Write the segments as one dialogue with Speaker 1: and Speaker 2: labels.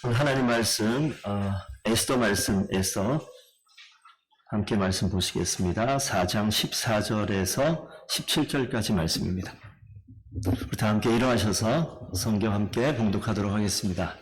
Speaker 1: 하나님 말씀, 에스더 말씀에서 함께 말씀 보시겠습니다. 4장 14절에서 17절까지 말씀입니다. 우리 다 함께 일어나셔서 성경 함께 봉독하도록 하겠습니다.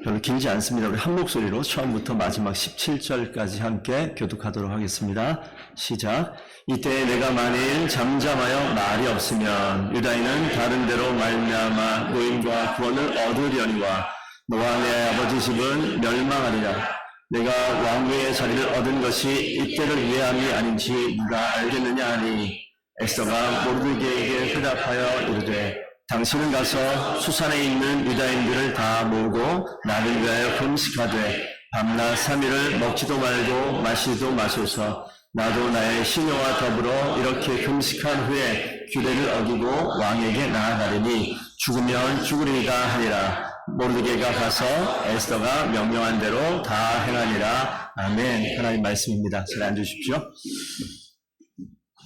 Speaker 1: 별로 길지 않습니다. 우리 한 목소리로 처음부터 마지막 17절까지 함께 교독하도록 하겠습니다. 시작. 이때 내가 만일 잠잠하여 말이 없으면 유다인은 다른 데로 말미암아 노임과 구원을 얻으려니와 너와 내 아버지 집은 멸망하리라. 내가 왕위의 자리를 얻은 것이 이때를 위함이 아닌지 누가 알겠느냐 하니 에스더가 모르드게에게 대답하여 이르되 당신은 가서 수산에 있는 유다인들을 다 모으고 나를 위하여 금식하되 밤낮 3일을 먹지도 말고 마시지도 마소서. 나도 나의 시녀와 더불어 이렇게 금식한 후에 규례를 어기고 왕에게 나아가리니 죽으면 죽으리이다 하니라. 모르드게가 가서 에스더가 명령한 대로 다 행하니라. 아멘. 하나님 말씀입니다. 잘 앉으십시오.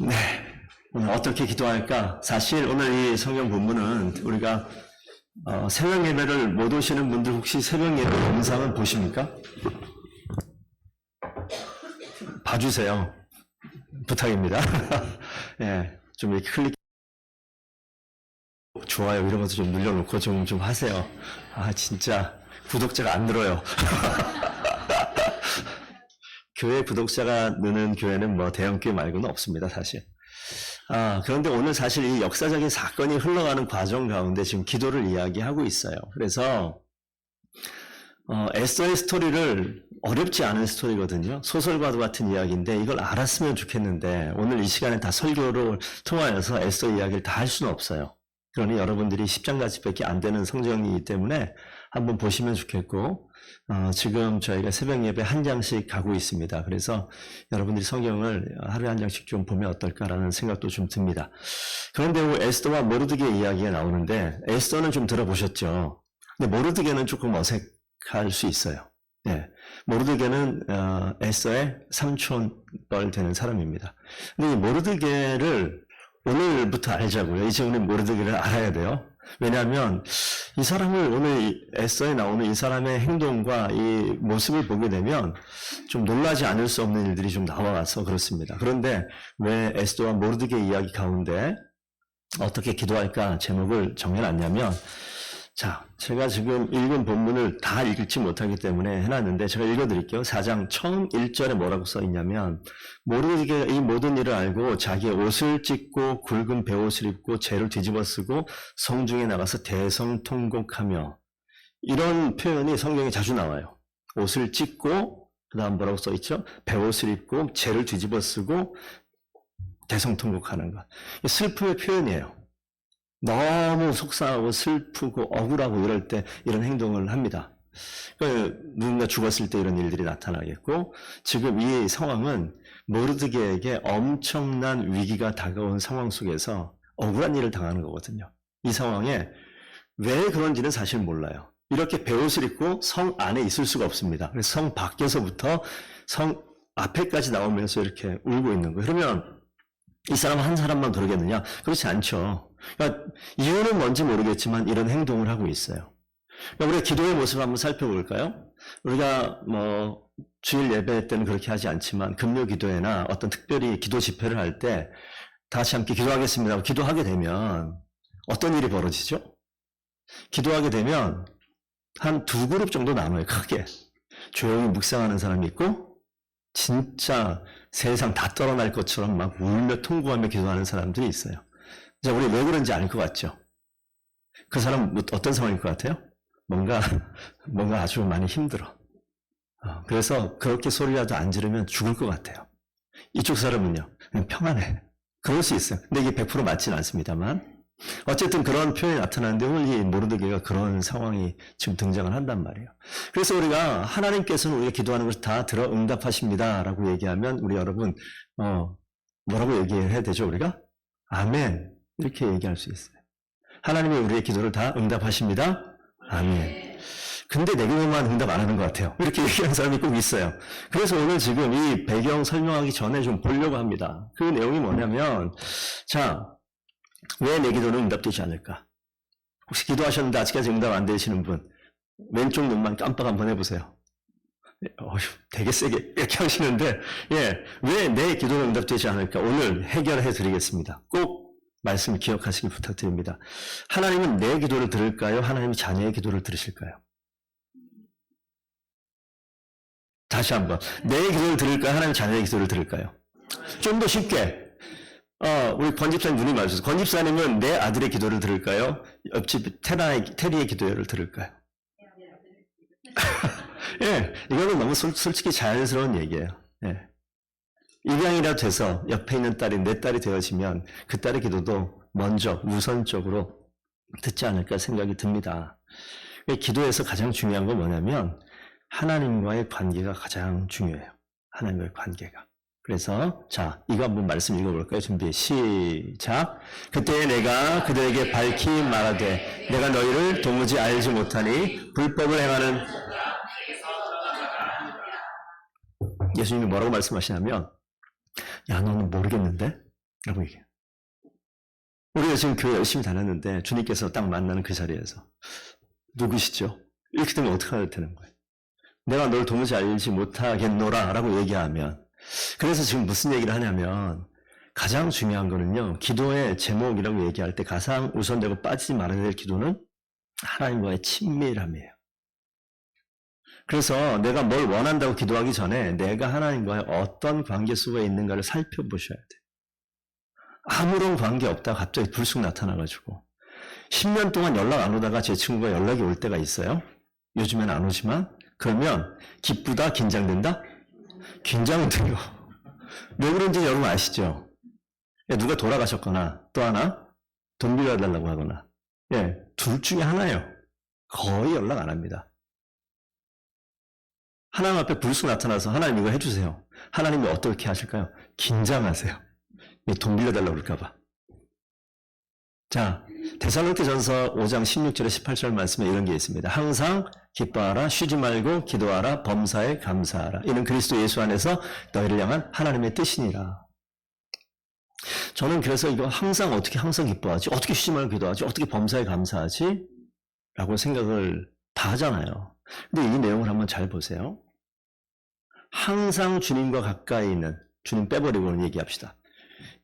Speaker 1: 네. 오늘 어떻게 기도할까? 사실 오늘 이 성경 본문은 우리가 새벽 예배를 못 오시는 분들 혹시 새벽 예배 영상은 보십니까? 봐주세요. 부탁입니다. 예, 좀 이렇게 클릭, 좋아요 이런 것도 좀 눌러놓고 좀 하세요. 아, 진짜 구독자가 안 늘어요. 교회 구독자가 느는 교회는 뭐 대형교회 말고는 없습니다, 사실. 그런데 오늘 사실 이 역사적인 사건이 흘러가는 과정 가운데 지금 기도를 이야기하고 있어요. 그래서 에스더의 스토리를 어렵지 않은 스토리거든요. 소설과도 같은 이야기인데 이걸 알았으면 좋겠는데 오늘 이 시간에 다 설교를 통하여서 에스더 이야기를 다 할 수는 없어요. 그러니 여러분들이 10장까지밖에 안 되는 성경이기 때문에 한번 보시면 좋겠고 지금 저희가 새벽 예배 한 장씩 가고 있습니다. 그래서 여러분들이 성경을 하루에 한 장씩 좀 보면 어떨까라는 생각도 좀 듭니다. 그런데 에스더와 모르드게 이야기가 나오는데 에스더는 좀 들어보셨죠? 근데 모르드게는 조금 어색할 수 있어요. 네. 모르드게는 에스더의 삼촌뻘 되는 사람입니다. 근데 이 모르드게를 오늘부터 알자고요. 이제 오늘 모르드게를 알아야 돼요. 왜냐하면 이 사람을 오늘 에스더에 나오는 이 사람의 행동과 이 모습을 보게 되면 좀 놀라지 않을 수 없는 일들이 좀 나와서 그렇습니다. 그런데 왜 에스더와 모르드게 이야기 가운데 어떻게 기도할까 제목을 정해놨냐면, 자, 제가 지금 읽은 본문을 다 읽지 못하기 때문에 해놨는데 제가 읽어드릴게요. 4장 처음 1절에 뭐라고 써있냐면, 모르드게가 이 모든 일을 알고 자기의 옷을 찢고 굵은 베옷을 입고 재를 뒤집어 쓰고 성중에 나가서 대성통곡하며, 이런 표현이 성경에 자주 나와요. 옷을 찢고 그 다음 뭐라고 써있죠? 베옷을 입고 재를 뒤집어 쓰고 대성통곡하는 것. 슬픔의 표현이에요. 너무 속상하고 슬프고 억울하고 이럴 때 이런 행동을 합니다. 누군가 죽었을 때 이런 일들이 나타나겠고, 지금 이 상황은 모르드게에게 엄청난 위기가 다가온 상황 속에서 억울한 일을 당하는 거거든요. 이 상황에 왜 그런지는 사실 몰라요. 이렇게 베옷을 입고 성 안에 있을 수가 없습니다. 그래서 성 밖에서부터 성 앞에까지 나오면서 이렇게 울고 있는 거예요. 그러면 이 사람 한 사람만 그러겠느냐? 그렇지 않죠. 그러니까 이유는 뭔지 모르겠지만 이런 행동을 하고 있어요. 그러니까 우리가 기도의 모습을 한번 살펴볼까요? 우리가 뭐 주일 예배 때는 그렇게 하지 않지만 금요 기도회나 어떤 특별히 기도 집회를 할 때 다 같이 함께 기도하겠습니다. 기도하게 되면 어떤 일이 벌어지죠? 기도하게 되면 한 두 그룹 정도 나눠요. 크게. 조용히 묵상하는 사람이 있고 진짜 세상 다 떨어날 것처럼 막 울며 통곡하며 기도하는 사람들이 있어요. 자, 우리 왜 그런지 알 것 같죠? 그 사람 어떤 상황일 것 같아요? 뭔가 아주 많이 힘들어. 그래서 그렇게 소리라도 안 지르면 죽을 것 같아요. 이쪽 사람은요, 그냥 평안해. 그럴 수 있어요. 근데 이게 100% 맞지는 않습니다만. 어쨌든 그런 표현이 나타나는데 오늘 이 모르드게가 그런 상황이 지금 등장을 한단 말이에요. 그래서 우리가 하나님께서는 우리가 기도하는 것을 다 들어 응답하십니다 라고 얘기하면 우리 여러분 뭐라고 얘기해야 되죠? 우리가? 아멘 이렇게 얘기할 수 있어요. 하나님이 우리의 기도를 다 응답하십니다. 아멘. 근데 내 기도만 응답 안 하는 것 같아요. 이렇게 얘기하는 사람이 꼭 있어요. 그래서 오늘 지금 이 배경 설명하기 전에 좀 보려고 합니다. 그 내용이 뭐냐면, 자, 왜 내 기도는 응답되지 않을까? 혹시 기도하셨는데 아직까지 응답 안 되시는 분, 왼쪽 눈만 깜빡 한번 해보세요. 되게 세게 이렇게 하시는데, 예, 왜 내 기도가 응답되지 않을까? 오늘 해결해 드리겠습니다. 꼭 말씀 기억하시길 부탁드립니다. 하나님은 내 기도를 들을까요? 하나님이 자녀의 기도를 들으실까요? 다시 한번. 내 기도를 들을까요? 하나님 자녀의 기도를 들을까요? 좀 더 쉽게. 우리 권집사님 눈이 맞으셔서. 권집사님은 내 아들의 기도를 들을까요? 옆집 테리의 기도를 들을까요? 예, 이거는 너무 솔직히 자연스러운 얘기예요. 예. 입양이라 돼서 옆에 있는 딸이 내 딸이 되어지면 그 딸의 기도도 먼저 우선적으로 듣지 않을까 생각이 듭니다. 기도에서 가장 중요한 건 뭐냐면 하나님과의 관계가 가장 중요해요. 하나님과의 관계가. 그래서 자, 이거 한번 말씀 읽어볼까요? 준비 시작. 그때 내가 그들에게 밝히 말하되 내가 너희를 도무지 알지 못하니 불법을 행하는 예수님이 뭐라고 말씀하시냐면 야 너는 모르겠는데? 라고 얘기해요. 우리가 지금 교회 열심히 다녔는데 주님께서 딱 만나는 그 자리에서 누구시죠? 이렇게 되면 어떻게 해야 되는 거예요? 내가 널 도무지 알지 못하겠노라 라고 얘기하면 그래서 지금 무슨 얘기를 하냐면 가장 중요한 거는요. 기도의 제목이라고 얘기할 때 가장 우선되고 빠지지 말아야 될 기도는 하나님과의 친밀함이에요. 그래서 내가 뭘 원한다고 기도하기 전에 내가 하나님과의 어떤 관계 속에 있는가를 살펴보셔야 돼요. 아무런 관계 없다가 갑자기 불쑥 나타나가지고 10년 동안 연락 안 오다가 제 친구가 연락이 올 때가 있어요. 요즘엔 안 오지만 그러면 기쁘다? 긴장된다? 긴장돼요. 왜 그런지 여러분 아시죠? 누가 돌아가셨거나 또 하나 돈 빌려달라고 하거나 예, 둘 중에 하나예요. 거의 연락 안 합니다. 하나님 앞에 불쑥 나타나서 하나님 이거 해주세요. 하나님이 어떻게 하실까요? 긴장하세요. 돈 빌려달라고 그럴까 봐. 자, 데살로니가전서 5장 16절에 18절 말씀에 이런 게 있습니다. 항상 기뻐하라, 쉬지 말고 기도하라, 범사에 감사하라. 이는 그리스도 예수 안에서 너희를 향한 하나님의 뜻이니라. 저는 그래서 이거 항상 기뻐하지? 어떻게 쉬지 말고 기도하지? 어떻게 범사에 감사하지? 라고 생각을 다 하잖아요. 근데 이 내용을 한번 잘 보세요. 항상 주님과 가까이 있는, 주님 빼버리고 얘기합시다.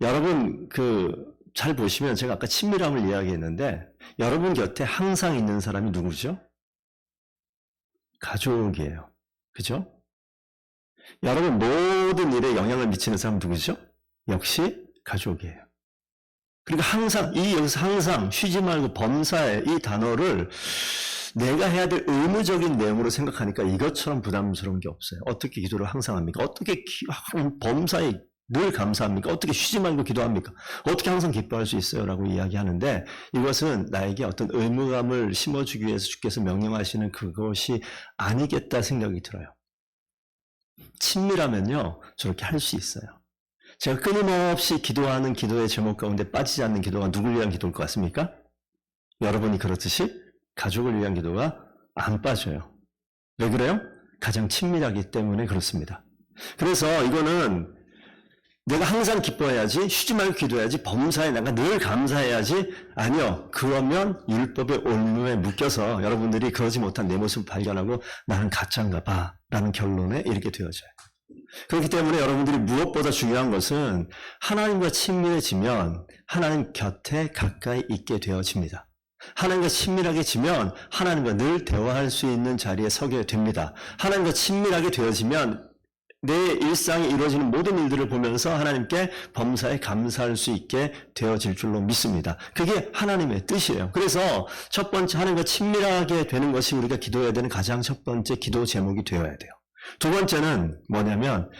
Speaker 1: 여러분, 잘 보시면 제가 아까 친밀함을 이야기했는데, 여러분 곁에 항상 있는 사람이 누구죠? 가족이에요. 그죠? 여러분 모든 일에 영향을 미치는 사람은 누구죠? 역시 가족이에요. 그러니까 여기서 항상 쉬지 말고 범사에 이 단어를 내가 해야 될 의무적인 내용으로 생각하니까 이것처럼 부담스러운 게 없어요. 어떻게 기도를 항상 합니까? 어떻게 범사에 늘 감사합니까? 어떻게 쉬지 말고 기도합니까? 어떻게 항상 기뻐할 수 있어요? 라고 이야기하는데 이것은 나에게 어떤 의무감을 심어주기 위해서 주께서 명령하시는 그것이 아니겠다 생각이 들어요. 친밀하면요 저렇게 할 수 있어요. 제가 끊임없이 기도하는 기도의 제목 가운데 빠지지 않는 기도가 누굴 위한 기도일 것 같습니까? 여러분이 그렇듯이 가족을 위한 기도가 안 빠져요. 왜 그래요? 가장 친밀하기 때문에 그렇습니다. 그래서 이거는 내가 항상 기뻐해야지, 쉬지 말고 기도해야지, 범사에 내가 늘 감사해야지. 아니요. 그러면 율법의 올무에 묶여서 여러분들이 그러지 못한 내 모습을 발견하고 나는 가짜인가 봐 라는 결론에 이르게 되어져요. 그렇기 때문에 여러분들이 무엇보다 중요한 것은 하나님과 친밀해지면 하나님 곁에 가까이 있게 되어집니다. 하나님과 친밀하게 지면 하나님과 늘 대화할 수 있는 자리에 서게 됩니다. 하나님과 친밀하게 되어지면 내 일상에 이루어지는 모든 일들을 보면서 하나님께 범사에 감사할 수 있게 되어질 줄로 믿습니다. 그게 하나님의 뜻이에요. 그래서 첫 번째 하나님과 친밀하게 되는 것이 우리가 기도해야 되는 가장 첫 번째 기도 제목이 되어야 돼요. 두 번째는 뭐냐면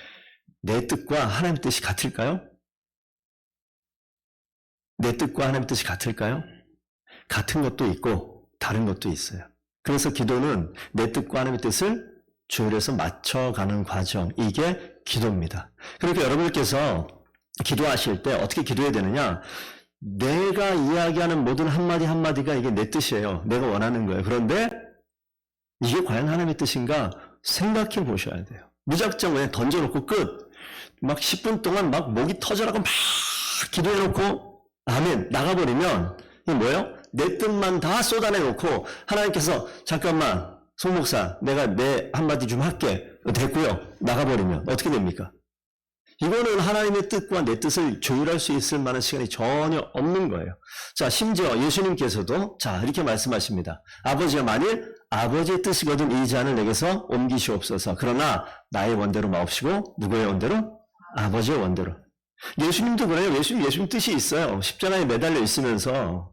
Speaker 1: 내 뜻과 하나님의 뜻이 같을까요? 내 뜻과 하나님의 뜻이 같을까요? 같은 것도 있고 다른 것도 있어요. 그래서 기도는 내 뜻과 하나님의 뜻을 조율해서 맞춰가는 과정, 이게 기도입니다. 그러니까 여러분들께서 기도하실 때 어떻게 기도해야 되느냐? 내가 이야기하는 모든 한마디 한마디가 이게 내 뜻이에요. 내가 원하는 거예요. 그런데 이게 과연 하나님의 뜻인가 생각해 보셔야 돼요. 무작정 그냥 던져놓고 끝. 막 10분 동안 막 목이 터져라고 막 기도해놓고 아멘 나가버리면 이게 뭐예요? 내 뜻만 다 쏟아내놓고 하나님께서 잠깐만 송 목사, 내가 내 한마디 좀 할게. 됐고요. 나가버리면 어떻게 됩니까? 이거는 하나님의 뜻과 내 뜻을 조율할 수 있을 만한 시간이 전혀 없는 거예요. 자, 심지어 예수님께서도 자, 이렇게 말씀하십니다. 아버지가 만일 아버지의 뜻이거든 이 잔을 내게서 옮기시옵소서. 그러나 나의 원대로 마옵시고 누구의 원대로? 아버지의 원대로. 예수님도 그래요. 예수님 뜻이 있어요. 십자가에 매달려 있으면서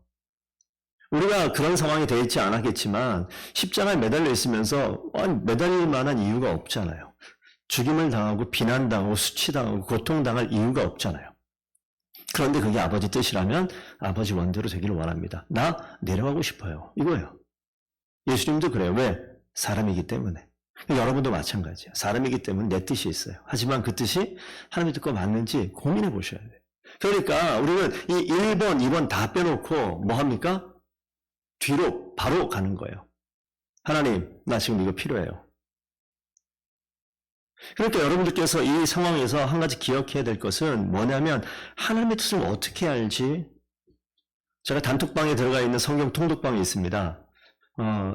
Speaker 1: 우리가 그런 상황이 되어 있지 않았겠지만 십자가에 매달려 있으면서 매달릴 만한 이유가 없잖아요. 죽임을 당하고 비난당하고 수치당하고 고통당할 이유가 없잖아요. 그런데 그게 아버지 뜻이라면 아버지 원대로 되기를 원합니다. 나 내려가고 싶어요. 이거예요. 예수님도 그래요. 왜? 사람이기 때문에. 여러분도 마찬가지예요. 사람이기 때문에 내 뜻이 있어요. 하지만 그 뜻이 하나님의 뜻과 맞는지 고민해 보셔야 돼요. 그러니까 우리는 이 1번, 2번 다 빼놓고 뭐 합니까? 뒤로 바로 가는 거예요. 하나님, 나 지금 이거 필요해요. 그러니까 여러분들께서 이 상황에서 한 가지 기억해야 될 것은 뭐냐면 하나님의 뜻을 어떻게 알지? 제가 단톡방에 들어가 있는 성경 통독방이 있습니다.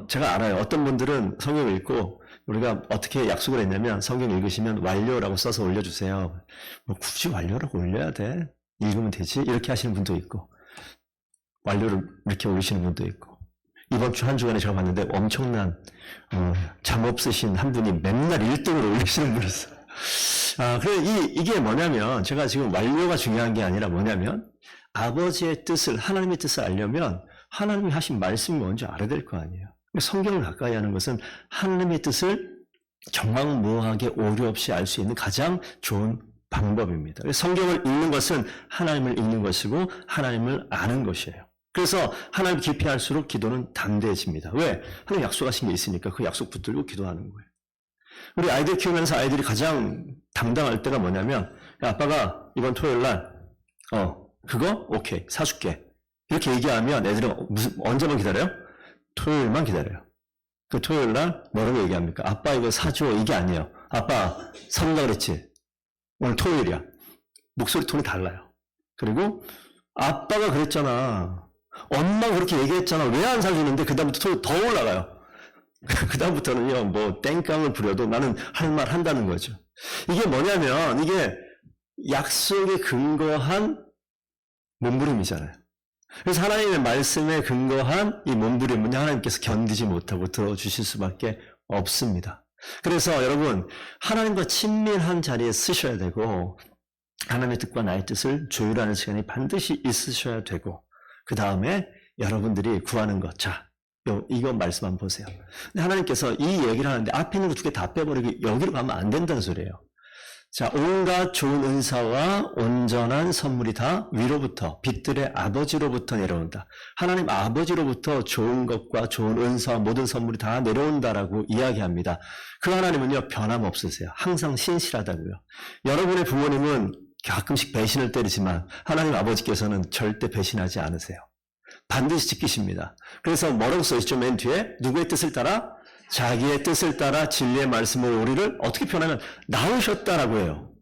Speaker 1: 제가 알아요. 어떤 분들은 성경 읽고 우리가 어떻게 약속을 했냐면 성경 읽으시면 완료라고 써서 올려주세요. 뭐 굳이 완료라고 올려야 돼? 읽으면 되지? 이렇게 하시는 분도 있고 완료를 이렇게 올리시는 분도 있고 이번 주 한 주간에 제가 봤는데 엄청난 잠 없으신 한 분이 맨날 1등으로 올리시는 분이 있어요. 그래 이게 뭐냐면 제가 지금 완료가 중요한 게 아니라 뭐냐면 아버지의 뜻을 하나님의 뜻을 알려면 하나님이 하신 말씀이 뭔지 알아야 될 거 아니에요. 성경을 가까이 하는 것은 하나님의 뜻을 정황무하게 오류 없이 알 수 있는 가장 좋은 방법입니다. 성경을 읽는 것은 하나님을 읽는 것이고 하나님을 아는 것이에요. 그래서 하나님 깊이 할수록 기도는 담대해집니다. 왜? 하나님 약속하신 게 있으니까 그 약속 붙들고 기도하는 거예요. 우리 아이들 키우면서 아이들이 가장 당당할 때가 뭐냐면 아빠가 이번 토요일 날 그거? 오케이 사줄게. 이렇게 얘기하면 애들은 언제만 기다려요? 토요일만 기다려요. 그 토요일 날 뭐라고 얘기합니까? 아빠 이거 사줘. 이게 아니에요. 아빠 사준다 그랬지? 오늘 토요일이야. 목소리 톤이 달라요. 그리고 아빠가 그랬잖아. 엄마가 그렇게 얘기했잖아. 왜 안 사주는데 그 다음부터 더 올라가요. 그 다음부터는요. 뭐 땡깡을 부려도 나는 할 말 한다는 거죠. 이게 뭐냐면 이게 약속에 근거한 몸부림이잖아요. 그래서 하나님의 말씀에 근거한 이 몸부림은 하나님께서 견디지 못하고 들어주실 수밖에 없습니다. 그래서 여러분 하나님과 친밀한 자리에 쓰셔야 되고 하나님의 뜻과 나의 뜻을 조율하는 시간이 반드시 있으셔야 되고 그 다음에 여러분들이 구하는 것. 자, 이거 말씀 한번 보세요. 근데 하나님께서 이 얘기를 하는데 앞에 있는 거 두 개 다 빼버리고 여기로 가면 안 된다는 소리예요. 자, 온갖 좋은 은사와 온전한 선물이 다 위로부터 빛들의 아버지로부터 내려온다. 하나님 아버지로부터 좋은 것과 좋은 은사와 모든 선물이 다 내려온다라고 이야기합니다. 그 하나님은요 변함없으세요. 항상 신실하다고요. 여러분의 부모님은 가끔씩 배신을 때리지만 하나님 아버지께서는 절대 배신하지 않으세요. 반드시 지키십니다. 그래서 뭐라고 써있죠? 맨 뒤에 누구의 뜻을 따라? 자기의 뜻을 따라 진리의 말씀으로 우리를 어떻게 표현하면 낳으셨다라고 해요.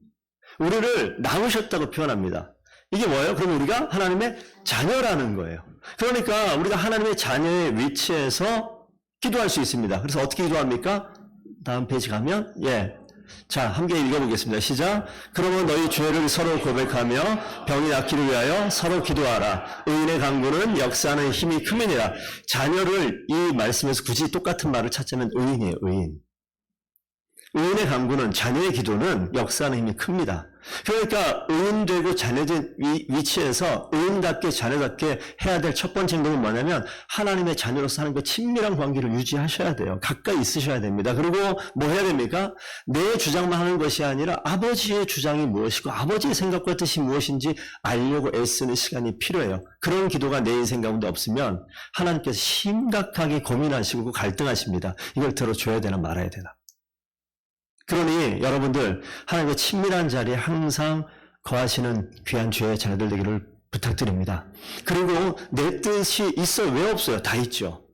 Speaker 1: 우리를 낳으셨다고 표현합니다. 이게 뭐예요? 그럼 우리가 하나님의 자녀라는 거예요. 그러니까 우리가 하나님의 자녀의 위치에서 기도할 수 있습니다. 그래서 어떻게 기도합니까? 다음 페이지 가면 자, 함께 읽어보겠습니다. 시작. 그러면 너희 죄를 서로 고백하며 병이 낫기를 위하여 서로 기도하라. 의인의 강구는 역사하는 힘이 큼이니라. 자녀를 이 말씀에서 굳이 똑같은 말을 찾자면 의인이에요. 의인. 의인의 강구는 자녀의 기도는 역사하는 힘이 큽니다. 그러니까 의인되고 자녀된 위치에서 의인답게 자녀답게 해야 될 첫 번째 행동은 뭐냐면 하나님의 자녀로서 하는 그 친밀한 관계를 유지하셔야 돼요. 가까이 있으셔야 됩니다. 그리고 뭐 해야 됩니까? 내 주장만 하는 것이 아니라 아버지의 주장이 무엇이고 아버지의 생각과 뜻이 무엇인지 알려고 애쓰는 시간이 필요해요. 그런 기도가 내 인생 가운데 없으면 하나님께서 심각하게 고민하시고 갈등하십니다. 이걸 들어줘야 되나 말아야 되나. 그러니 여러분들 하나님과 친밀한 자리에 항상 거하시는 귀한 주의 자녀들 되기를 부탁드립니다. 그리고 내 뜻이 있어요? 왜 없어요? 다 있죠.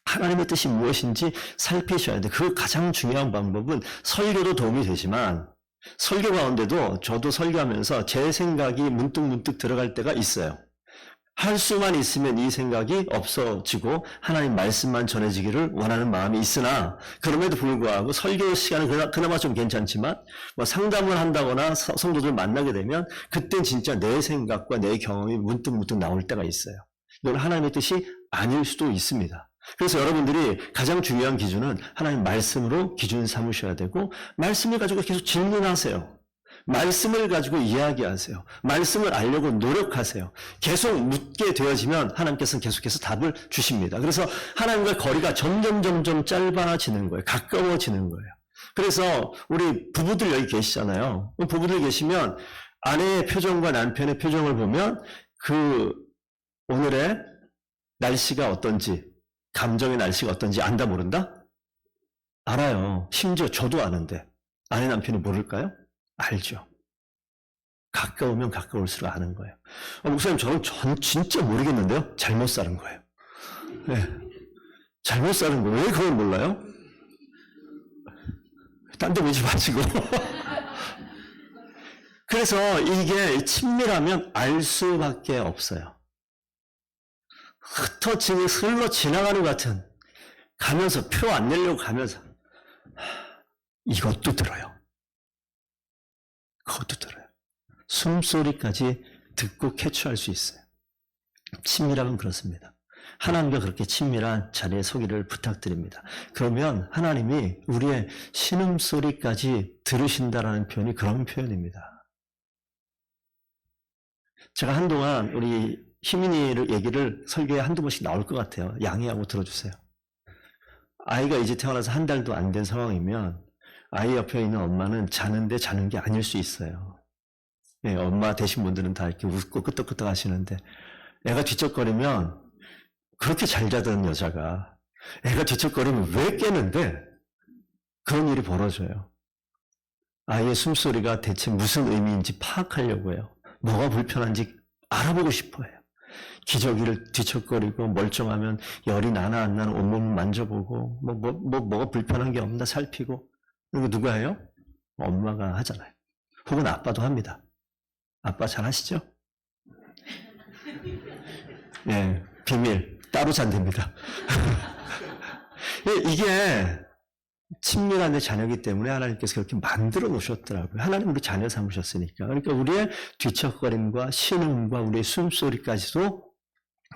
Speaker 1: 하나님의 뜻이 무엇인지 살피셔야 돼요. 그 가장 중요한 방법은 설교도 도움이 되지만 설교 가운데도 저도 설교하면서 제 생각이 문득문득 들어갈 때가 있어요. 할 수만 있으면 이 생각이 없어지고 하나님 말씀만 전해지기를 원하는 마음이 있으나 그럼에도 불구하고 설교 시간은 그나마 좀 괜찮지만 뭐 상담을 한다거나 성도들 만나게 되면 그땐 진짜 내 생각과 내 경험이 문득문득 나올 때가 있어요. 이건 하나님의 뜻이 아닐 수도 있습니다. 그래서 여러분들이 가장 중요한 기준은 하나님 말씀으로 기준 삼으셔야 되고 말씀을 가지고 계속 질문하세요. 말씀을 가지고 이야기하세요. 말씀을 알려고 노력하세요. 계속 묻게 되어지면 하나님께서는 계속해서 답을 주십니다. 그래서 하나님과 거리가 점점 짧아지는 거예요. 가까워지는 거예요. 그래서 우리 부부들 여기 계시잖아요. 부부들 계시면 아내의 표정과 남편의 표정을 보면 그 오늘의 날씨가 어떤지, 감정의 날씨가 어떤지 안다 모른다? 알아요. 심지어 저도 아는데 아내 남편이 모를까요? 알죠. 가까우면 가까울수록 아는 거예요. 목사님, 저는 진짜 모르겠는데요? 잘못 사는 거예요. 네. 잘못 사는 거예요. 왜 그걸 몰라요? 딴 데 보지 마시고. 그래서 이게 친밀하면 알 수밖에 없어요. 흘러 지나가는 것 같은, 가면서, 표 안 내려고 가면서, 이것도 들어요. 그것도 들어요. 숨소리까지 듣고 캐치할 수 있어요. 친밀하면 그렇습니다. 하나님과 그렇게 친밀한 자리에 서기를 부탁드립니다. 그러면 하나님이 우리의 신음소리까지 들으신다라는 표현이 그런 표현입니다. 제가 한동안 우리 희민이 얘기를 설교에 한두 번씩 나올 것 같아요. 양해하고 들어주세요. 아이가 이제 태어나서 한 달도 안 된 상황이면 아이 옆에 있는 엄마는 자는데 자는 게 아닐 수 있어요. 예, 엄마 되신 분들은 다 이렇게 웃고 끄떡끄떡 하시는데 애가 뒤척거리면 그렇게 잘 자던 여자가 애가 뒤척거리면 왜 깨는데 그런 일이 벌어져요. 아이의 숨소리가 대체 무슨 의미인지 파악하려고 해요. 뭐가 불편한지 알아보고 싶어요. 기저귀를 뒤척거리고 멀쩡하면 열이 나나 안 나나 온몸을 만져보고 뭐가 불편한 게 없나 살피고. 이거 누가 해요? 엄마가 하잖아요. 혹은 아빠도 합니다. 아빠 잘 하시죠? 예, 비밀 따로 잔답니다. 이게 친밀한 내 자녀이기 때문에 하나님께서 그렇게 만들어 놓으셨더라고요. 하나님 우리 자녀 삼으셨으니까. 그러니까 우리의 뒤척거림과 신음과 우리의 숨소리까지도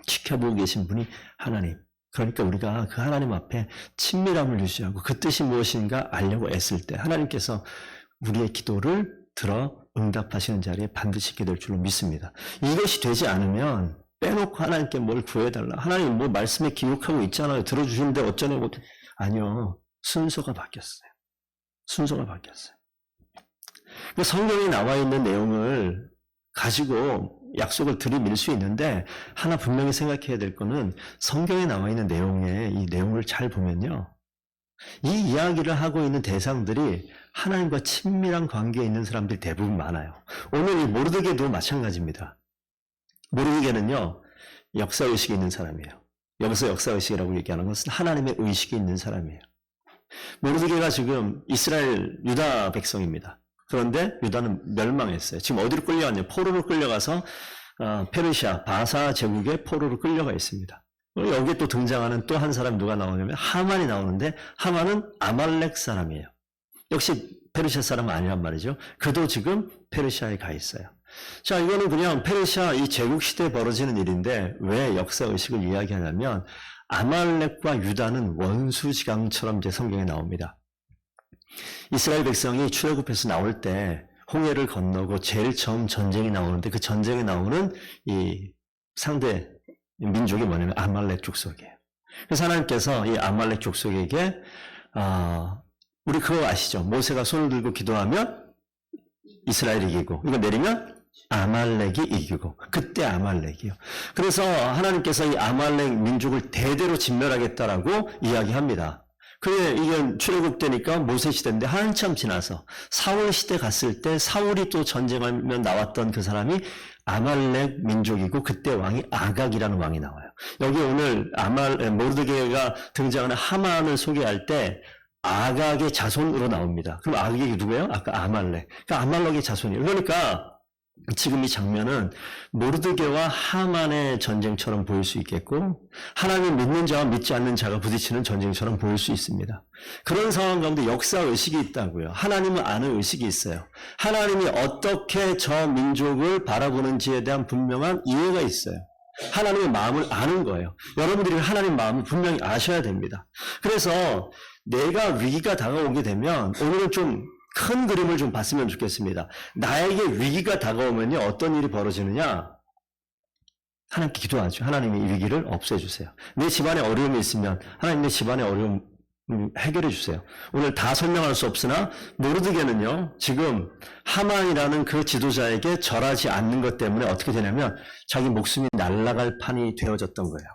Speaker 1: 지켜보고 계신 분이 하나님. 그러니까 우리가 그 하나님 앞에 친밀함을 유지하고 그 뜻이 무엇인가 알려고 애쓸 때 하나님께서 우리의 기도를 들어 응답하시는 자리에 반드시 있게 될 줄로 믿습니다. 이것이 되지 않으면 빼놓고 하나님께 뭘 구해달라. 하나님 뭐 말씀에 기록하고 있잖아요. 들어주시는데 어쩌냐고. 아니요. 순서가 바뀌었어요. 순서가 바뀌었어요. 성경에 나와 있는 내용을 가지고 약속을 들이밀 수 있는데 하나 분명히 생각해야 될 거는 성경에 나와 있는 내용에 이 내용을 잘 보면요. 이 이야기를 하고 있는 대상들이 하나님과 친밀한 관계에 있는 사람들이 대부분 많아요. 오늘 이 모르드게도 마찬가지입니다. 모르드게는요. 역사의식이 있는 사람이에요. 여기서 역사의식이라고 얘기하는 것은 하나님의 의식이 있는 사람이에요. 모르드게가 지금 이스라엘 유다 백성입니다. 그런데 유다는 멸망했어요. 지금 어디로 끌려갔냐? 포로로 끌려가서 페르시아 바사 제국의 포로로 끌려가 있습니다. 여기에 또 등장하는 또 한 사람 누가 나오냐면 하만이 나오는데 하만은 아말렉 사람이에요. 역시 페르시아 사람은 아니란 말이죠. 그도 지금 페르시아에 가 있어요. 자, 이거는 그냥 페르시아 이 제국 시대에 벌어지는 일인데 왜 역사의식을 이야기하냐면 아말렉과 유다는 원수지강처럼 이제 성경에 나옵니다. 이스라엘 백성이 출애굽해서 나올 때 홍해를 건너고 제일 처음 전쟁이 나오는데 그 전쟁에 나오는 이 상대 민족이 뭐냐면 아말렉 족속이에요. 그래서 하나님께서 이 아말렉 족속에게 우리 그거 아시죠? 모세가 손을 들고 기도하면 이스라엘이 이기고 이거 내리면 아말렉이 이기고 그때 아말렉이요. 그래서 하나님께서 이 아말렉 민족을 대대로 진멸하겠다라고 이야기합니다. 그게 이게 출애굽되니까 모세 시대인데 한참 지나서 사울 시대 갔을 때 사울이 또 전쟁하면 나왔던 그 사람이 아말렉 민족이고 그때 왕이 아각이라는 왕이 나와요. 여기 오늘 모르드게가 등장하는 하만을 소개할 때 아각의 자손으로 나옵니다. 그럼 아각이 누구예요? 아까 아말렉. 그러니까 아말렉의 자손이에요. 그러니까 지금 이 장면은 모르드게와 하만의 전쟁처럼 보일 수 있겠고 하나님을 믿는 자와 믿지 않는 자가 부딪히는 전쟁처럼 보일 수 있습니다. 그런 상황 가운데 역사의식이 있다고요. 하나님을 아는 의식이 있어요. 하나님이 어떻게 저 민족을 바라보는지에 대한 분명한 이해가 있어요. 하나님의 마음을 아는 거예요. 여러분들이 하나님 마음을 분명히 아셔야 됩니다. 그래서 내가 위기가 다가오게 되면 오늘은 좀 큰 그림을 좀 봤으면 좋겠습니다. 나에게 위기가 다가오면요, 어떤 일이 벌어지느냐? 하나님께 기도하죠. 하나님이 이 위기를 없애주세요. 내 집안에 어려움이 있으면 하나님 내 집안의 어려움 해결해 주세요. 오늘 다 설명할 수 없으나 모르드게는요, 지금 하만이라는 그 지도자에게 절하지 않는 것 때문에 어떻게 되냐면 자기 목숨이 날아갈 판이 되어졌던 거예요.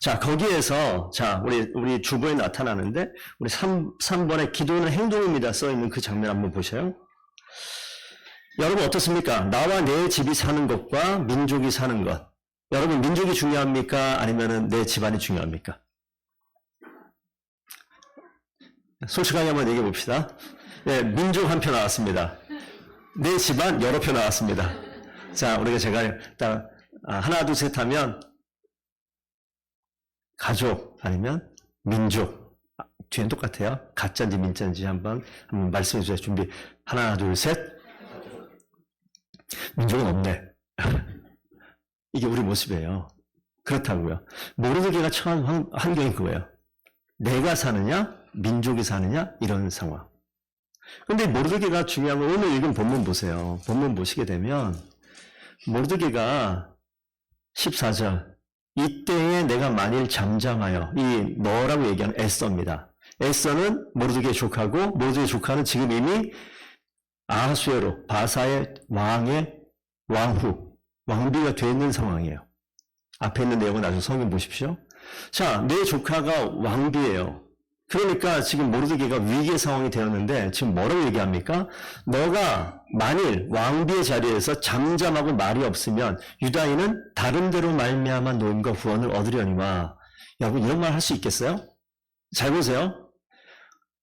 Speaker 1: 자, 거기에서, 자, 우리 주보에 나타나는데, 우리 3번에 기도는 행동입니다. 써있는 그 장면 한번 보세요. 여러분 어떻습니까? 나와 내 집이 사는 것과 민족이 사는 것. 여러분, 민족이 중요합니까? 아니면은 내 집안이 중요합니까? 솔직하게 한번 얘기해 봅시다. 네, 민족 한 표 나왔습니다. 내 집안 여러 표 나왔습니다. 자, 우리가 제가 딱, 하나, 둘, 셋 하면, 가족 아니면 민족 뒤엔 똑같아요. 가짜인지 민짜인지 한번 말씀해 주세요. 준비 하나 둘 셋. 민족은 없네. 이게 우리 모습이에요. 그렇다고요. 모르드게가 처한 환경이 그거예요. 내가 사느냐 민족이 사느냐 이런 상황. 근데 모르드게가 중요한 건 오늘 읽은 본문 보세요. 본문 보시게 되면 모르드게가 14절 이때에 내가 만일 잠잠하여 이 너라고 얘기하는 에서입니다. 에서는 모르드게의 조카고 모르드게의 조카는 지금 이미 아하수에로 바사의 왕의 왕비가 되어 있는 상황이에요. 앞에 있는 내용은 나중에 성경 보십시오. 자, 내 조카가 왕비예요. 그러니까 지금 모르드게가 위기의 상황이 되었는데 지금 뭐라고 얘기합니까? 너가 만일 왕비의 자리에서 잠잠하고 말이 없으면 유다인은 다른 데로 말미암아 노임과 구원을 얻으려니와. 여러분 이런 말 할 수 있겠어요? 잘 보세요.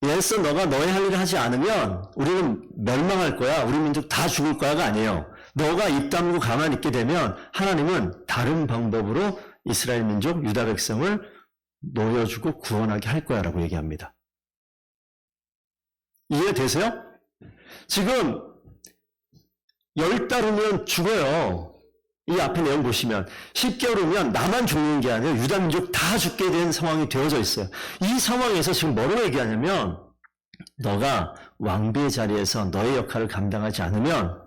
Speaker 1: 예서 너가 너의 할 일을 하지 않으면 우리는 멸망할 거야. 우리 민족 다 죽을 거야가 아니에요. 너가 입 다물고 가만히 있게 되면 하나님은 다른 방법으로 이스라엘 민족 유다 백성을 놓여주고 구원하게 할 거야 라고 얘기합니다. 이해되세요? 지금 10달 후면 죽어요. 이 앞에 내용 보시면 10개월 후면 나만 죽는 게 아니라 유다 민족 다 죽게 된 상황이 되어져 있어요. 이 상황에서 지금 뭐라고 얘기하냐면 너가 왕비의 자리에서 너의 역할을 감당하지 않으면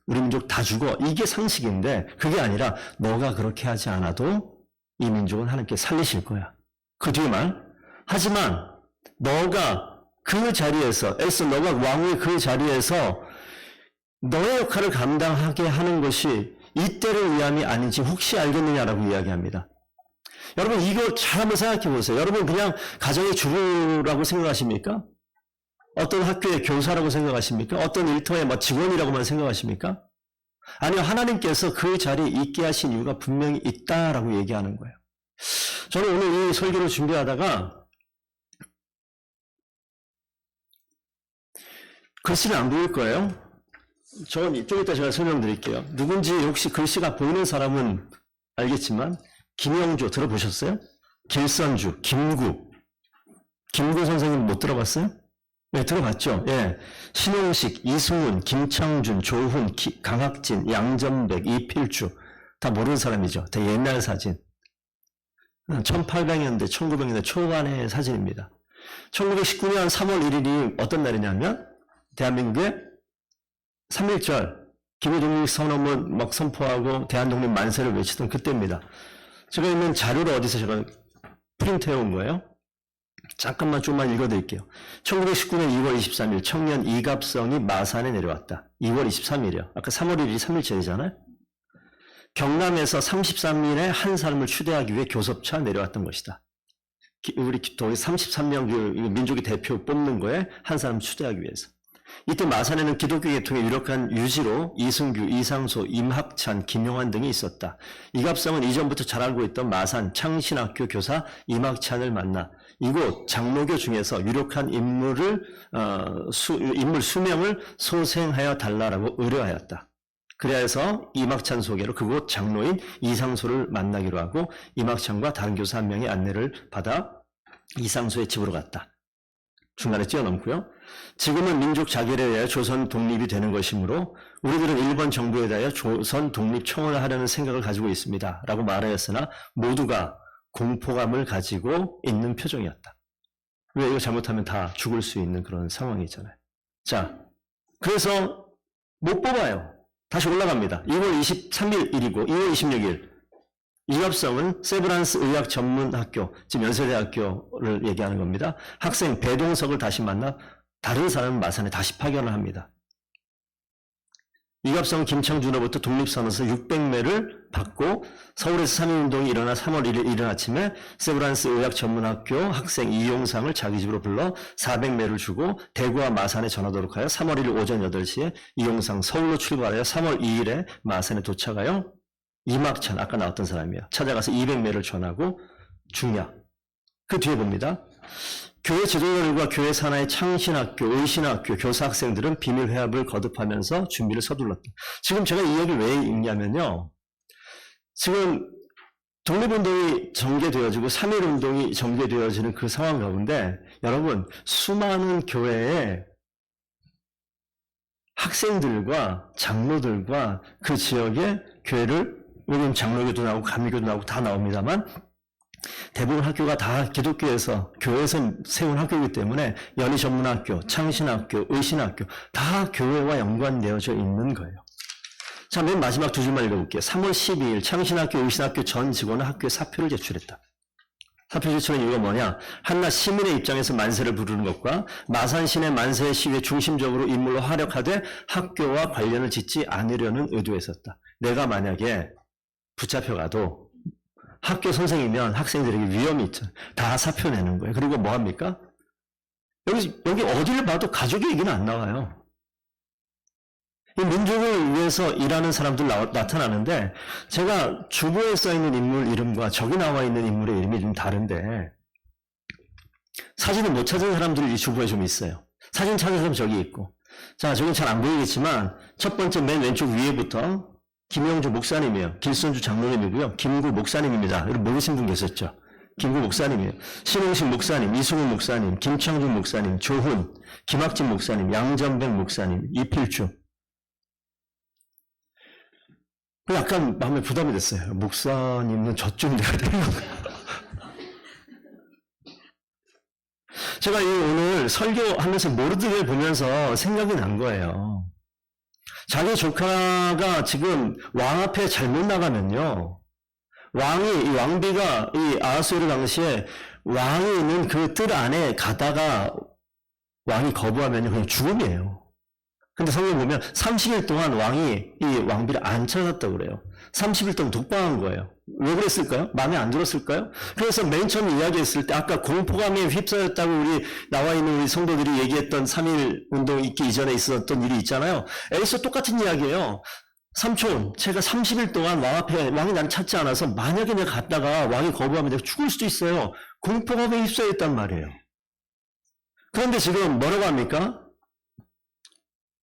Speaker 1: 우리 민족 다 죽어. 이게 상식인데 그게 아니라 너가 그렇게 하지 않아도 이 민족은 하나님께 살리실 거야. 그 뒤에 말. 하지만 너가 그 자리에서 너가 왕의 그 자리에서 너의 역할을 감당하게 하는 것이 이때를 위함이 아닌지 혹시 알겠느냐라고 이야기합니다. 여러분 이거 잘 한번 생각해 보세요. 여러분 그냥 가정의 주부라고 생각하십니까? 어떤 학교의 교사라고 생각하십니까? 어떤 일터의 직원이라고만 생각하십니까? 아니요, 하나님께서 그 자리에 있게 하신 이유가 분명히 있다라고 얘기하는 거예요. 저는 오늘 이 설교를 준비하다가 글씨를 안 보일 거예요. 좀 이따 제가 설명드릴게요. 누군지 혹시 글씨가 보이는 사람은 알겠지만 김영조 들어보셨어요? 길선주, 김구 선생님 못 들어봤어요? 네, 들어봤죠? 예. 신홍식, 이승훈, 김창준, 조훈, 강학진, 양전백, 이필주. 다 모르는 사람이죠. 되게 옛날 사진. 1800년대, 1900년대 초반의 사진입니다. 1919년 3월 1일이 어떤 날이냐면, 대한민국의 3.1절, 기본독립 선언문 막 선포하고 대한독립 만세를 외치던 그때입니다. 제가 있는 자료를 어디서 제가 프린트해 온 거예요. 잠깐만 좀만 읽어드릴게요. 1919년 2월 23일 청년 이갑성이 마산에 내려왔다. 2월 23일이요. 아까 3월 1일이 3일째잖아요. 경남에서 33인의 한 사람을 추대하기 위해 교섭차 내려왔던 것이다. 우리 33명 민족의 대표 뽑는 거에 한 사람 추대하기 위해서. 이때 마산에는 기독교 계통의 유력한 유지로 이승규, 이상소, 임학찬, 김용환 등이 있었다. 이갑성은 이전부터 잘 알고 있던 마산 창신학교 교사 임학찬을 만나 이곳 장로교 중에서 유력한 인물 수명을 소생하여 달라라고 의뢰하였다. 그래야 해서 이막찬 소개로 그곳 장로인 이상소를 만나기로 하고 이막찬과 다른 교사 한 명의 안내를 받아 이상소의 집으로 갔다. 중간에 뛰어넘고요. 지금은 민족 자결에 의하여 조선 독립이 되는 것이므로 우리들은 일본 정부에 대하여 조선 독립 청원을 하려는 생각을 가지고 있습니다. 라고 말하였으나 모두가 공포감을 가지고 있는 표정이었다. 왜 이거 잘못하면 다 죽을 수 있는 그런 상황이잖아요. 자, 그래서 못 뽑아요. 다시 올라갑니다. 2월 23일 일이고 2월 26일 이갑성은 세브란스 의학 전문학교, 지금 연세대학교를 얘기하는 겁니다. 학생 배동석을 다시 만나 다른 사람 마산에 다시 파견을 합니다. 이갑성은 김창준으로부터 독립선언서 600매를 받고 서울에서 3.1운동이 일어나 3월 1일 이른 아침에 세브란스 의학전문학교 학생 이용상을 자기 집으로 불러 400매를 주고 대구와 마산에 전하도록 하여 3월 1일 오전 8시에 이용상 서울로 출발하여 3월 2일에 마산에 도착하여 이막찬, 아까 나왔던 사람이에요. 찾아가서 200매를 전하고 중략. 그 뒤에 봅니다. 교회 지도자들과 교회 산하의 창신학교, 의신학교, 교사 학생들은 비밀 회합을 거듭하면서 준비를 서둘렀다. 지금 제가 이 얘기를 왜 읽냐면요. 지금 독립운동이 전개되어지고 3.1운동이 전개되어지는 그 상황 가운데 여러분 수많은 교회의 학생들과 장로들과 그 지역의 교회를 여기는 장로교도 나오고 감리교도 나오고 다 나옵니다만 대부분 학교가 다 기독교에서 교회에서 세운 학교이기 때문에 연희전문학교, 창신학교, 의신학교 다 교회와 연관되어져 있는 거예요. 자, 맨 마지막 두 줄만 읽어볼게요. 3월 12일 창신학교, 의신학교 전 직원은 학교에 사표를 제출했다. 사표 제출한 이유가 뭐냐? 한낱 시민의 입장에서 만세를 부르는 것과 마산시내 만세 시위에 중심적으로 인물로 활약하되 학교와 관련을 짓지 않으려는 의도에 있었다. 내가 만약에 붙잡혀가도 학교 선생이면 학생들에게 위험이 있죠. 다 사표 내는 거예요. 그리고 뭐 합니까? 여기 어디를 봐도 가족의 얘기는 안 나와요. 이 민족을 위해서 일하는 사람들 나타나는데 제가 주보에 써있는 인물 이름과 저기 나와 있는 인물의 이름이 좀 다른데 사진을 못 찾은 사람들이 이 주보에 좀 있어요. 사진 찾은 사람 저기 있고 자, 저긴 잘 안 보이겠지만 첫 번째 맨 왼쪽 위에부터 김영주 목사님이에요. 길손주 장로님이고요. 김구 목사님입니다. 여러분 모르신 분 계셨죠? 김구 목사님이에요. 신홍식 목사님, 이승훈 목사님, 김창준 목사님, 조훈, 김학진 목사님, 양전백 목사님, 이필주. 약간 마음에 부담이 됐어요. 목사님은 저쯤 돼야 되는 건가? 제가 오늘 설교하면서 모르드를 보면서 생각이 난 거예요. 자기 조카가 지금 왕 앞에 잘못 나가면요. 이 왕비가 이 아하수에르 당시에 왕이 있는 그 뜰 안에 가다가 왕이 거부하면요. 그냥 죽음이에요. 근데 성경 보면 30일 동안 왕이 이 왕비를 안 찾았다고 그래요. 30일 동안 독방한 거예요. 왜 그랬을까요? 마음에 안 들었을까요? 그래서 맨 처음 이야기했을 때 아까 공포감에 휩싸였다고 나와 있는 우리 성도들이 얘기했던 3.1 운동 있기 이전에 있었던 일이 있잖아요. 에이스 똑같은 이야기예요. 삼촌, 제가 30일 동안 왕 앞에 왕이 날 찾지 않아서 만약에 내가 갔다가 왕이 거부하면 내가 죽을 수도 있어요. 공포감에 휩싸였단 말이에요. 그런데 지금 뭐라고 합니까?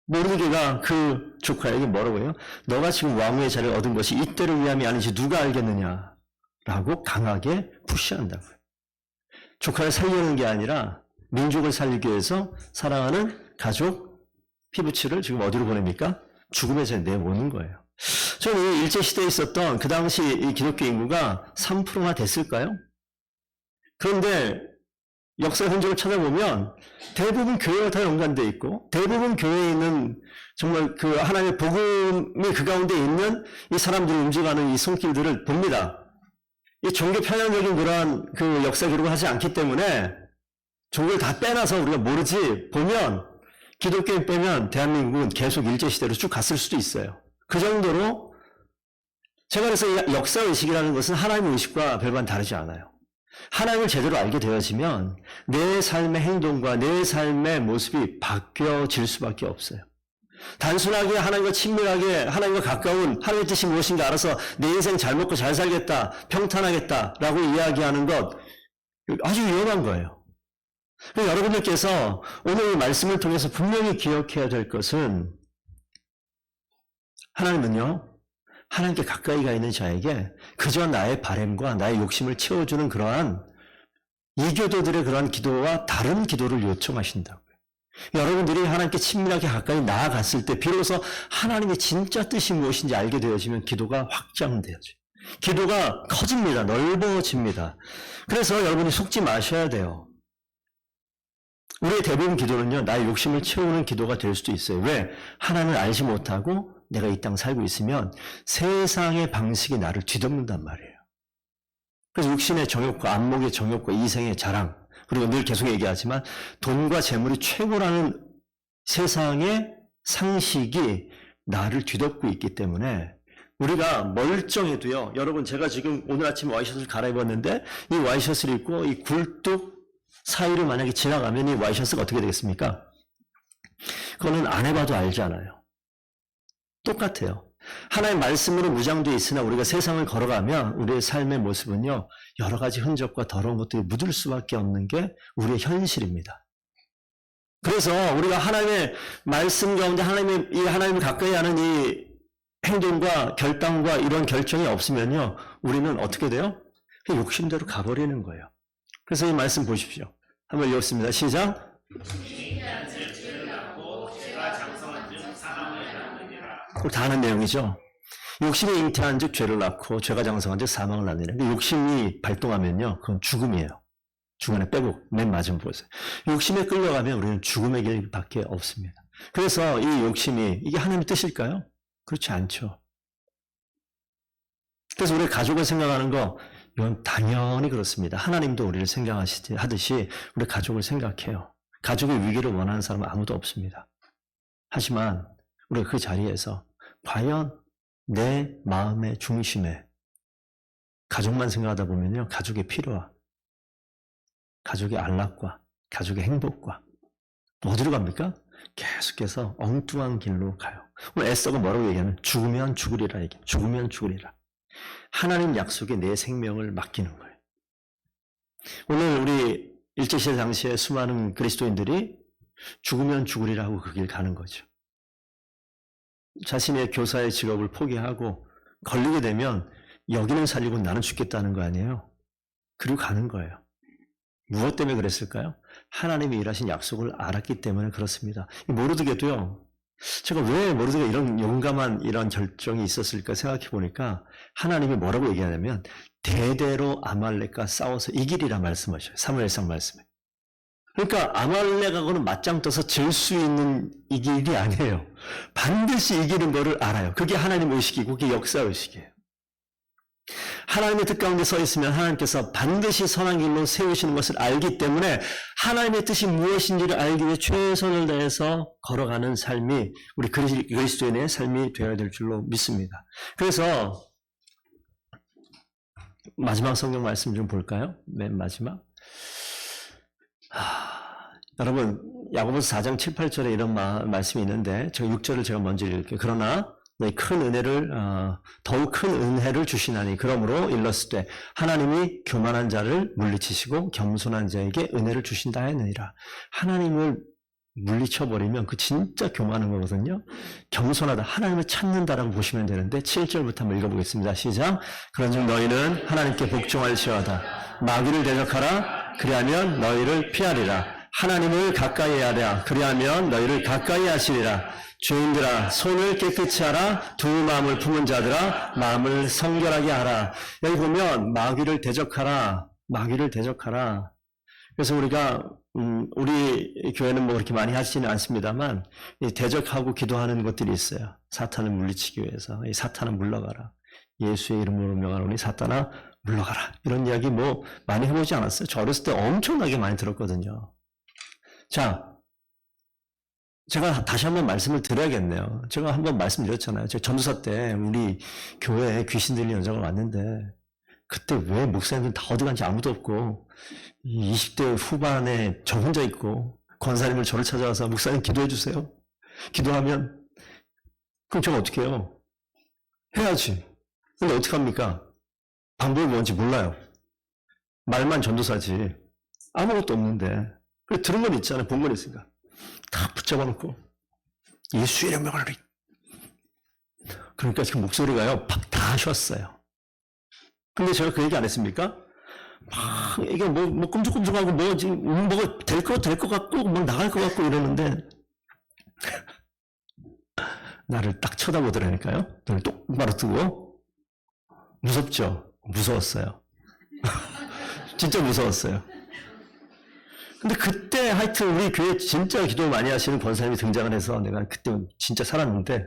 Speaker 1: 모르드게가 그 조카에게 뭐라고 해요? 너가 지금 왕후의 자리를 얻은 것이 이때를 위함이 아닌지 누가 알겠느냐? 라고 강하게 푸시한다고요. 조카를 살리는 게 아니라 민족을 살리기 위해서 사랑하는 가족, 피부치를 지금 어디로 보냅니까? 죽음의 자리에 내모는 거예요. 저는 이 일제시대에 있었던 그 당시 이 기독교 인구가 3%나 됐을까요? 그런데 역사 흔적을 찾아보면 대부분 교회와 다 연관되어 있고 대부분 교회에 있는 정말 그 하나님의 복음이 그 가운데 있는 이 사람들이 움직여가는 이 손길들을 봅니다. 이 종교 편향적인 그러한 그 역사 기록을 하지 않기 때문에 종교를 다 빼놔서 우리가 모르지 보면 기독교인 빼면 대한민국은 계속 일제시대로 쭉 갔을 수도 있어요. 그 정도로 제가 그래서 이 역사의식이라는 것은 하나님의 의식과 별반 다르지 않아요. 하나님을 제대로 알게 되어지면 내 삶의 행동과 내 삶의 모습이 바뀌어질 수밖에 없어요. 단순하게 하나님과 친밀하게 하나님과 가까운 하나님의 뜻이 무엇인가 알아서 내 인생 잘 먹고 잘 살겠다, 평탄하겠다라고 이야기하는 것 아주 위험한 거예요. 여러분들께서 오늘 이 말씀을 통해서 분명히 기억해야 될 것은 하나님은요, 하나님께 가까이 가 있는 자에게 그저 나의 바램과 나의 욕심을 채워주는 그러한 이교도들의 그러한 기도와 다른 기도를 요청하신다고요. 여러분들이 하나님께 친밀하게 가까이 나아갔을 때 비로소 하나님의 진짜 뜻이 무엇인지 알게 되어지면 기도가 확장되어져요. 기도가 커집니다. 넓어집니다. 그래서 여러분이 속지 마셔야 돼요. 우리의 대부분 기도는요, 나의 욕심을 채우는 기도가 될 수도 있어요. 왜? 하나님을 알지 못하고 내가 이 땅 살고 있으면 세상의 방식이 나를 뒤덮는단 말이에요. 그래서 육신의 정욕과 안목의 정욕과 이생의 자랑, 그리고 늘 계속 얘기하지만 돈과 재물이 최고라는 세상의 상식이 나를 뒤덮고 있기 때문에 우리가 멀쩡해도요, 여러분 제가 지금 오늘 아침에 와이셔츠를 갈아입었는데 이 와이셔츠를 입고 이 굴뚝 사이를 만약에 지나가면 이 와이셔츠가 어떻게 되겠습니까? 그거는 안 해봐도 알잖아요. 똑같아요. 하나의 말씀으로 무장되어 있으나 우리가 세상을 걸어가면 우리의 삶의 모습은요, 여러 가지 흔적과 더러운 것들이 묻을 수밖에 없는 게 우리의 현실입니다. 그래서 우리가 하나님의 말씀 가운데 하나님을 가까이 하는 이 행동과 결단과 이런 결정이 없으면요, 우리는 어떻게 돼요? 그냥 욕심대로 가버리는 거예요. 그래서 이 말씀 보십시오. 한번 읽었습니다. 시작. 다 아는 내용이죠. 욕심이 잉태한 즉 죄를 낳고 죄가 장성한 즉 사망을 낳느니라. 욕심이 발동하면요, 그건 죽음이에요. 중간에 빼고 맨 마지막 보세요. 욕심에 끌려가면 우리는 죽음의 길밖에 없습니다. 그래서 이 욕심이 이게 하나님의 뜻일까요? 그렇지 않죠. 그래서 우리 가족을 생각하는 거, 이건 당연히 그렇습니다. 하나님도 우리를 생각하듯이 우리 가족을 생각해요. 가족의 위기를 원하는 사람은 아무도 없습니다. 하지만 우리가 그 자리에서 과연 내 마음의 중심에 가족만 생각하다 보면요, 가족의 필요와 가족의 안락과 가족의 행복과 어디로 갑니까? 계속해서 엉뚱한 길로 가요. 오늘 에스더가 뭐라고 얘기하면 죽으면 죽으리라 얘기해요. 죽으면 죽으리라. 하나님 약속에 내 생명을 맡기는 거예요. 오늘 우리 일제시대 당시에 수많은 그리스도인들이 죽으면 죽으리라고 그 길 가는 거죠. 자신의 교사의 직업을 포기하고 걸리게 되면 여기는 살리고 나는 죽겠다는 거 아니에요. 그리고 가는 거예요. 무엇 때문에 그랬을까요? 하나님이 일하신 약속을 알았기 때문에 그렇습니다. 모르드게도요, 제가 왜 모르드가 이런 용감한 이런 결정이 있었을까 생각해 보니까 하나님이 뭐라고 얘기하냐면 대대로 아말렉과 싸워서 이기리라 말씀하셔요. 사무엘상 말씀에. 그러니까 아말렉하고는 맞짱 떠서 질 수 있는 이 길이 아니에요. 반드시 이기는 거를 알아요. 그게 하나님 의식이고 그게 역사 의식이에요. 하나님의 뜻 가운데 서 있으면 하나님께서 반드시 선한 길로 세우시는 것을 알기 때문에 하나님의 뜻이 무엇인지를 알기 위해 최선을 다해서 걸어가는 삶이 우리 그리스도인의 삶이 되어야 될 줄로 믿습니다. 그래서 마지막 성경 말씀 좀 볼까요? 맨 마지막. 여러분 야고보서 4장 7, 8절에 이런 말씀이 있는데 제가 6절을 제가 먼저 읽을게요. 그러나 큰 은혜를 더욱 큰 은혜를 주시나니 그러므로 일렀을 하나님이 교만한 자를 물리치시고 겸손한 자에게 은혜를 주신다 했느니라. 하나님을 물리쳐버리면 그 진짜 교만한 거거든요. 겸손하다, 하나님을 찾는다라고 보시면 되는데 7절부터 한번 읽어보겠습니다. 시작. 그런즉 너희는 하나님께 복종할지어다. 마귀를 대적하라. 그리하면 너희를 피하리라. 하나님을 가까이 하라. 그리하면 너희를 가까이 하시리라. 죄인들아 손을 깨끗이 하라. 두 마음을 품은 자들아 마음을 성결하게 하라. 여기 보면 마귀를 대적하라. 마귀를 대적하라. 그래서 우리가 우리 교회는 뭐 그렇게 많이 하시지는 않습니다만 대적하고 기도하는 것들이 있어요. 사탄을 물리치기 위해서. 이 사탄을 물러가라. 예수의 이름으로 명하노니 사탄아 물러가라. 이런 이야기 뭐 많이 해보지 않았어요? 저 어렸을 때 엄청나게 많이 들었거든요. 자, 제가 다시 한번 말씀을 드려야겠네요. 제가 한번 말씀드렸잖아요. 제가 전도사 때 우리 교회에 귀신 들린 여자가 왔는데 그때 왜 목사님들 다 어디 간지 아무도 없고 20대 후반에 저 혼자 있고 권사님을 저를 찾아와서 목사님 기도해 주세요. 기도하면 그럼 제가 어떻게 해요? 해야지. 근데 어떻게 합니까? 방법이 뭔지 몰라요. 말만 전도사지. 아무것도 없는데. 그래 들은 건 있잖아요. 본 건 있으니까. 다 붙잡아 놓고 예수의 명을 그러니까 지금 목소리가요, 팍 다 쉬었어요. 근데 제가 그 얘기 안 했습니까? 막, 이게 뭐 끔찍끔찍하고 지금 뭐가 될 것 같고, 막 나갈 것 같고 이러는데, 나를 딱 쳐다보더라니까요. 눈을 똑바로 뜨고, 무섭죠? 무서웠어요. 진짜 무서웠어요. 근데 그때 하여튼 우리 교회 진짜 기도 많이 하시는 권사님이 등장을 해서 내가 그때 진짜 살았는데,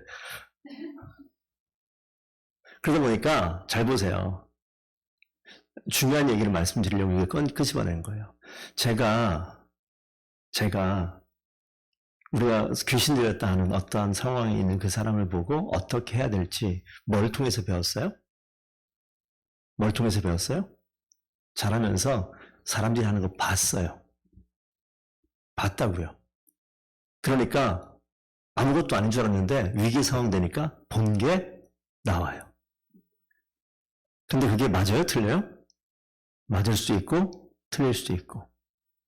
Speaker 1: 그러다 보니까 잘 보세요. 중요한 얘기를 말씀드리려고 이걸 끄집어낸 거예요. 제가 우리가 귀신 들렸다 하는 어떠한 상황에 있는 그 사람을 보고 어떻게 해야 될지 뭘 통해서 배웠어요? 뭘 통해서 배웠어요? 자라면서 사람들이 하는 거 봤어요. 봤다고요. 그러니까 아무것도 아닌 줄 알았는데 위기 상황 되니까 본 게 나와요. 근데 그게 맞아요? 틀려요? 맞을 수도 있고 틀릴 수도 있고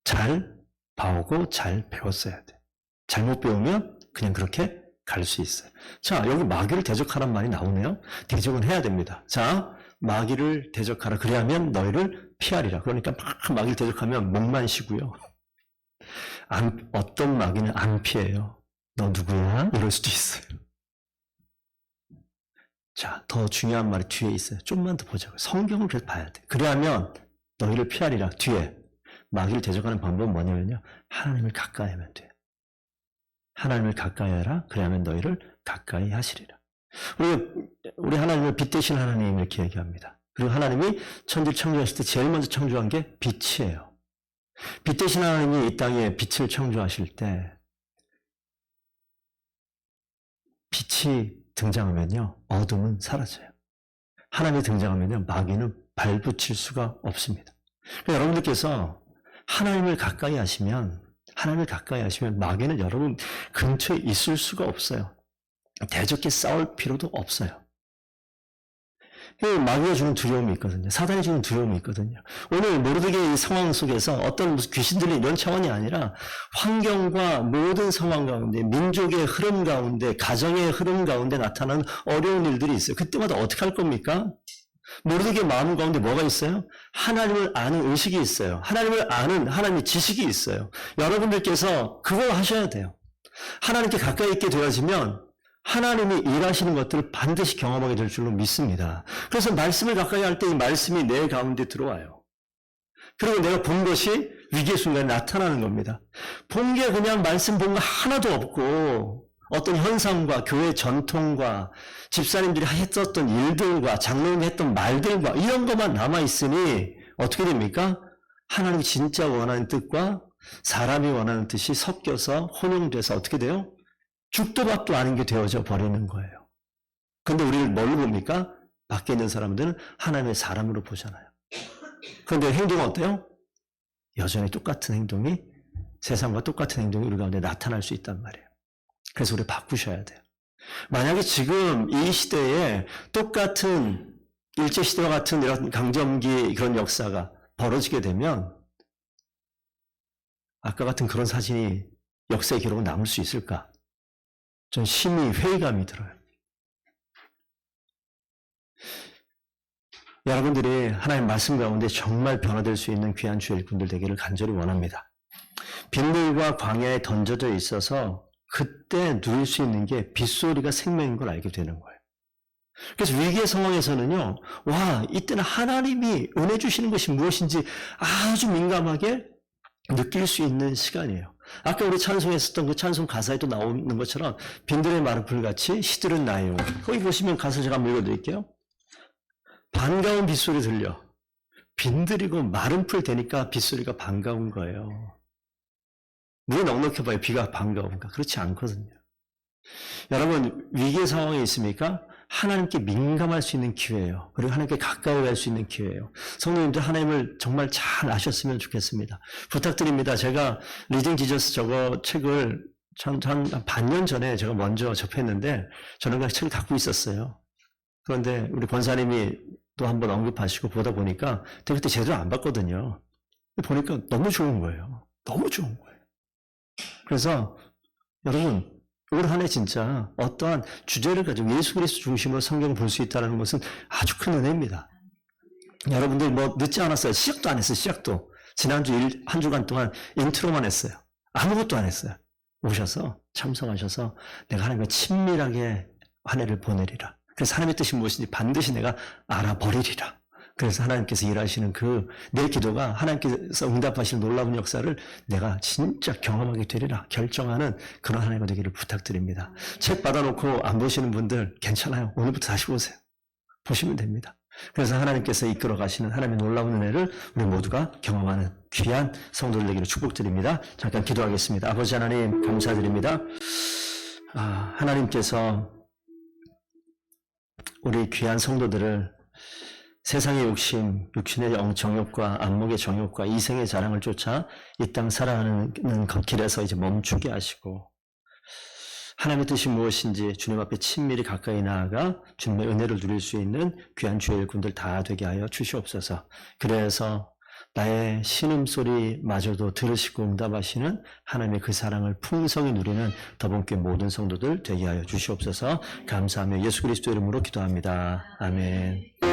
Speaker 1: 잘 봐오고 잘 배웠어야 돼. 잘못 배우면 그냥 그렇게 갈 수 있어요. 자, 여기 마귀를 대적하란 말이 나오네요. 대적은 해야 됩니다. 자, 마귀를 대적하라. 그래야면 너희를 피하리라. 그러니까 막 마귀를 대적하면 목만 쉬고요. 어떤 마귀는 안 피해요. 너 누구야? 이럴 수도 있어요. 자, 더 중요한 말이 뒤에 있어요. 좀만 더 보자고요. 성경을 그래서 봐야 돼. 그래야면 너희를 피하리라. 뒤에 마귀를 대적하는 방법은 뭐냐면요. 하나님을 가까이 하면 돼요. 하나님을 가까이 하라. 그래야면 너희를 가까이 하시리라. 우리 하나님을 빛 대신 하나님 이렇게 얘기합니다. 그리고 하나님이 천지를 창조하실 때 제일 먼저 창조한 게 빛이에요. 빛 대신 하나님이 이 땅에 빛을 창조하실 때 빛이 등장하면요. 어둠은 사라져요. 하나님이 등장하면요. 마귀는 발붙일 수가 없습니다. 그러니까 여러분들께서 하나님을 가까이 하시면 마귀는 여러분 근처에 있을 수가 없어요. 대적해 싸울 필요도 없어요. 마귀가 주는 두려움이 있거든요. 사단이 주는 두려움이 있거든요. 오늘 모르드게의 상황 속에서 어떤 무슨 귀신들이 이런 차원이 아니라 환경과 모든 상황 가운데, 민족의 흐름 가운데, 가정의 흐름 가운데 나타나는 어려운 일들이 있어요. 그때마다 어떻게 할 겁니까? 모르드게의 마음 가운데 뭐가 있어요? 하나님을 아는 의식이 있어요. 하나님을 아는 하나님의 지식이 있어요. 여러분들께서 그걸 하셔야 돼요. 하나님께 가까이 있게 되어지면 하나님이 일하시는 것들을 반드시 경험하게 될 줄로 믿습니다. 그래서 말씀을 가까이 할 때 이 말씀이 내 가운데 들어와요. 그리고 내가 본 것이 위기의 순간에 나타나는 겁니다. 본 게 그냥 말씀 본 거 하나도 없고 어떤 현상과 교회 전통과 집사님들이 했었던 일들과 장로님이 했던 말들과 이런 것만 남아있으니 어떻게 됩니까? 하나님이 진짜 원하는 뜻과 사람이 원하는 뜻이 섞여서 혼용돼서 어떻게 돼요? 죽도 밥도 아닌 게 되어져 버리는 거예요. 근데 우리를 뭘로 봅니까? 밖에 있는 사람들은 하나님의 사람으로 보잖아요. 그런데 행동은 어때요? 여전히 똑같은 행동이 세상과 똑같은 행동이 우리 가운데 나타날 수 있단 말이에요. 그래서 우리 바꾸셔야 돼요. 만약에 지금 이 시대에 똑같은 일제시대와 같은 이런 강점기 그런 역사가 벌어지게 되면 아까 같은 그런 사진이 역사의 기록으로 남을 수 있을까? 전 심히 회의감이 들어요. 여러분들이 하나님 말씀 가운데 정말 변화될 수 있는 귀한 주의 일꾼들 되기를 간절히 원합니다. 빗물과 광야에 던져져 있어서 그때 누릴 수 있는 게 빗소리가 생명인 걸 알게 되는 거예요. 그래서 위기의 상황에서는요, 와, 이때는 하나님이 은혜 주시는 것이 무엇인지 아주 민감하게 느낄 수 있는 시간이에요. 아까 우리 찬송했었던 그 찬송 가사에도 나오는 것처럼 빈들의 마른 같이 시들은 나요. 거기 보시면 가사 제가 한번 읽어드릴게요. 반가운 빗소리 들려. 빈들이고 마른 풀 되니까 빗소리가 반가운 거예요. 물이 넉넉해봐요. 비가 반가운가? 그렇지 않거든요. 여러분 위기의 상황에 있습니까? 하나님께 민감할 수 있는 기회예요. 그리고 하나님께 가까이 갈 수 있는 기회예요. 성도님들 하나님을 정말 잘 아셨으면 좋겠습니다. 부탁드립니다. 제가 리딩 지저스 저거 책을 한 반년 전에 제가 먼저 접했는데 저는 그 책을 갖고 있었어요. 그런데 우리 권사님이 또 한번 언급하시고 보다 보니까 그때 제대로 안 봤거든요. 보니까 너무 좋은 거예요. 너무 좋은 거예요. 그래서 여러분 올 한 해 진짜 어떠한 주제를 가지고 예수 그리스도 중심으로 성경을 볼 수 있다는 것은 아주 큰 은혜입니다. 여러분들 뭐 늦지 않았어요. 시작도 안 했어요. 시작도. 지난주 한 주간 동안 인트로만 했어요. 아무것도 안 했어요. 오셔서 참석하셔서 내가 하나님과 친밀하게 한 해를 보내리라. 그래서 하나님의 뜻이 무엇인지 반드시 내가 알아버리리라. 그래서 하나님께서 일하시는 그 내 기도가 하나님께서 응답하시는 놀라운 역사를 내가 진짜 경험하게 되리라 결정하는 그런 하나님과 되기를 부탁드립니다. 책 받아놓고 안 보시는 분들 괜찮아요. 오늘부터 다시 보세요. 보시면 됩니다. 그래서 하나님께서 이끌어 가시는 하나님의 놀라운 은혜를 우리 모두가 경험하는 귀한 성도들 되기를 축복드립니다. 잠깐 기도하겠습니다. 아버지 하나님 감사드립니다. 하나님께서 우리 귀한 성도들을 세상의 욕심, 육신의 정욕과 안목의 정욕과 이생의 자랑을 쫓아 이 땅 살아가는 길에서 이제 멈추게 하시고 하나님의 뜻이 무엇인지 주님 앞에 친밀히 가까이 나아가 주님의 은혜를 누릴 수 있는 귀한 주의 일꾼들 다 되게 하여 주시옵소서. 그래서 나의 신음소리마저도 들으시고 응답하시는 하나님의 그 사랑을 풍성히 누리는 더본교회 모든 성도들 되게 하여 주시옵소서. 감사하며 예수 그리스도 이름으로 기도합니다. 아멘.